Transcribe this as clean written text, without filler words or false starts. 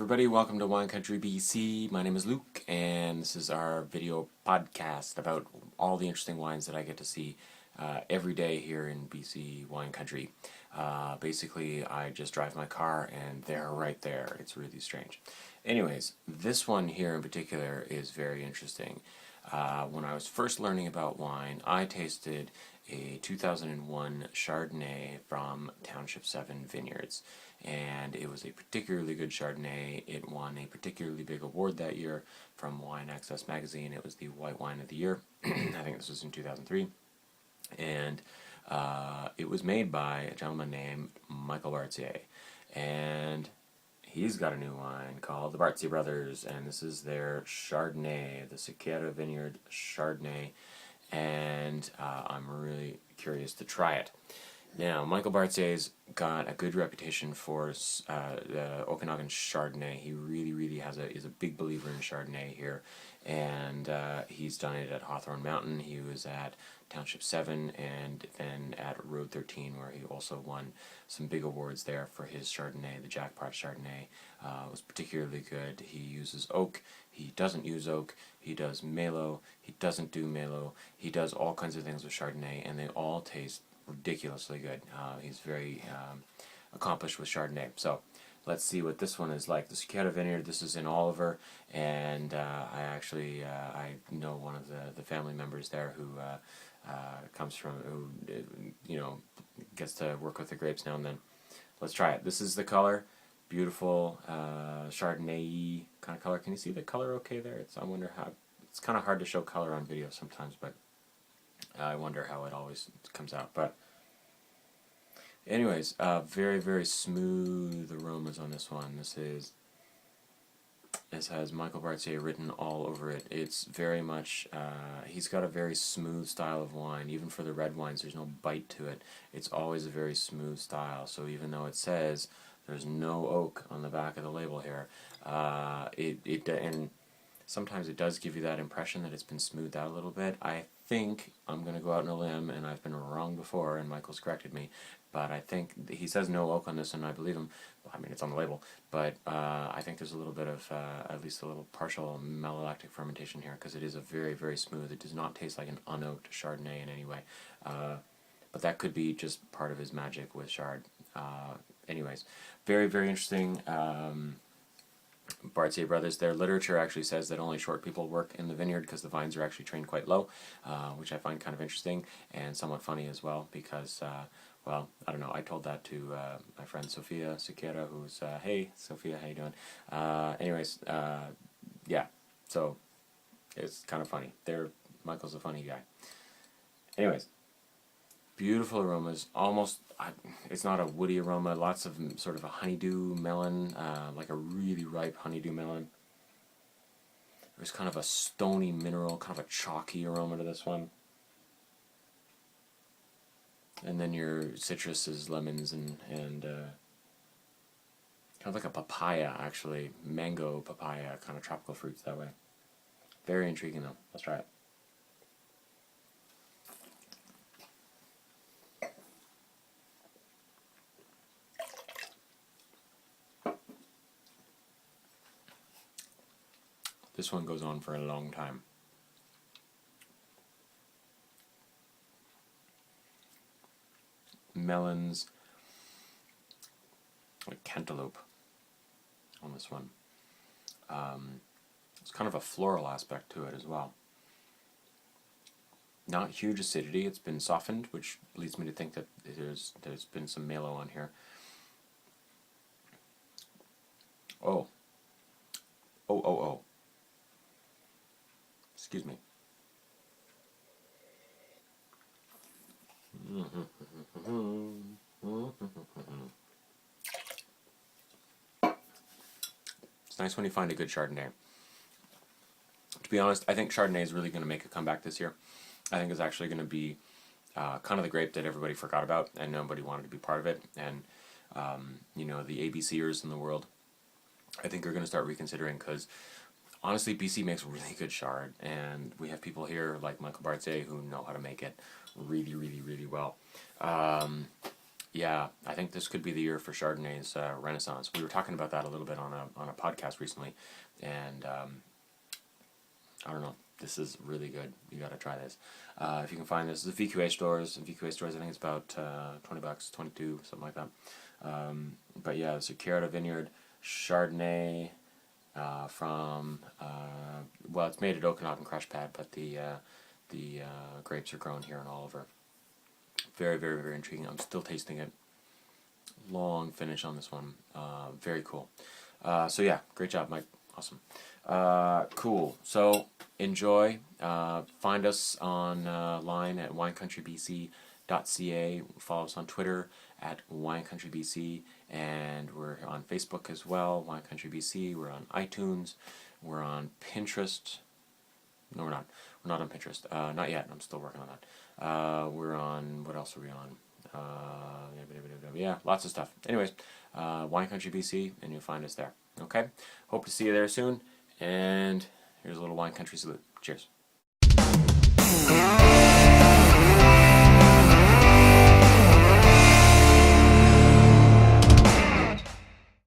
everybody, welcome to Wine Country BC. My name is Luke, and this is our video podcast about all the interesting wines that I get to see every day here in BC wine country. Basically, I just drive my car and they're right there. It's really strange. Anyways, this one here in particular is very interesting. When I was first learning about wine, I tasted a 2001 Chardonnay from Township 7 Vineyards, and it was a particularly good Chardonnay. It won a particularly big award that year from Wine Access magazine. It was the White Wine of the Year. I think this was in 2003, and it was made by a gentleman named Michael Bartier, and he's got a new wine called the Bartier Brothers, and this is their Chardonnay, the Cicada Vineyard Chardonnay, and I'm really curious to try it. Now, Michael Bartier's got a good reputation for the Okanagan Chardonnay. He really is a big believer in Chardonnay here, and he's done it at Hawthorne Mountain. He was at Township 7 and then at Road 13, where he also won some big awards there for his Chardonnay. The Jackpot Chardonnay was particularly good. He uses oak. He doesn't use oak. He does Malo. He doesn't do Malo. He does all kinds of things with Chardonnay, and they all taste ridiculously good. He's very accomplished with Chardonnay. So let's see what this one is like. The Cicada Vineyard, this is in Oliver, and I know one of the family members there who comes from, who gets to work with the grapes now and then. Let's try it. This is the color. Beautiful Chardonnay kind of color. Can you see the color okay there? I wonder how, it's kind of hard to show color on video sometimes, but I wonder how it always comes out. But anyways, very smooth aromas on this one. This has Michael Bartier written all over it. It's very much, he's got a very smooth style of wine. Even for the red wines, there's no bite to it. It's always a very smooth style. So even though it says there's no oak on the back of the label here, and sometimes it does give you that impression that it's been smoothed out a little bit. I think I'm going to go out on a limb, and I've been wrong before, and Michael's corrected me, but I think he says no oak on this, and I believe him. I mean, it's on the label, but I think there's a little bit of, at least a little partial malolactic fermentation here, because it is a very smooth. It does not taste like an unoaked Chardonnay in any way, but that could be just part of his magic with Chard. Anyways, very interesting. Bartier Brothers, their literature actually says that only short people work in the vineyard because the vines are actually trained quite low, which I find kind of interesting and somewhat funny as well, because, well, I don't know, I told that to my friend Sophia Cicada, who's, hey, Sophia, how you doing? Anyways, yeah, so it's kind of funny. Michael's a funny guy. Anyways, beautiful aromas, almost, it's not a woody aroma, lots of sort of a honeydew melon, like a really ripe honeydew melon. There's kind of a stony mineral, kind of a chalky aroma to this one. And then your citrus is lemons and kind of like a papaya, actually, mango papaya, kind of tropical fruits that way. Very intriguing though. Let's try it. This one goes on for a long time. Melons, like cantaloupe on this one. It's kind of a floral aspect to it as well. Not huge acidity. It's been softened, which leads me to think that there's been some Malo on here. Oh. Excuse me. It's nice when you find a good Chardonnay. To be honest, I think Chardonnay is really going to make a comeback this year. I think it's actually going to be kind of the grape that everybody forgot about and nobody wanted to be part of it. And, the ABCers in the world, I think are going to start reconsidering, because honestly, BC makes really good Chard, and we have people here like Michael Bartier who know how to make it really well. Yeah, I think this could be the year for Chardonnay's renaissance. We were talking about that a little bit on a podcast recently, and I don't know. This is really good. You got to try this. If you can find this, the VQA stores. In VQA stores, I think it's about $20, 22, something like that. But yeah, it's a Chiara Vineyard Chardonnay from well, it's made at Okanagan Crush Pad, but the grapes are grown here in Oliver. Very, very, very intriguing. I'm still tasting it. Long finish on this one. Very cool. So yeah, great job, Mike. Awesome. Cool. So enjoy. Find us online at winecountrybc.ca. Follow us on Twitter at winecountrybc, and we're on Facebook as well, Wine Country BC. We're on iTunes. We're on Pinterest. No, we're not. We're not on Pinterest. Not yet. I'm still working on that. We're on, what else are we on? Yeah, lots of stuff. Anyways, Wine Country BC, and you'll find us there. Okay? Hope to see you there soon. And here's a little Wine Country salute. Cheers.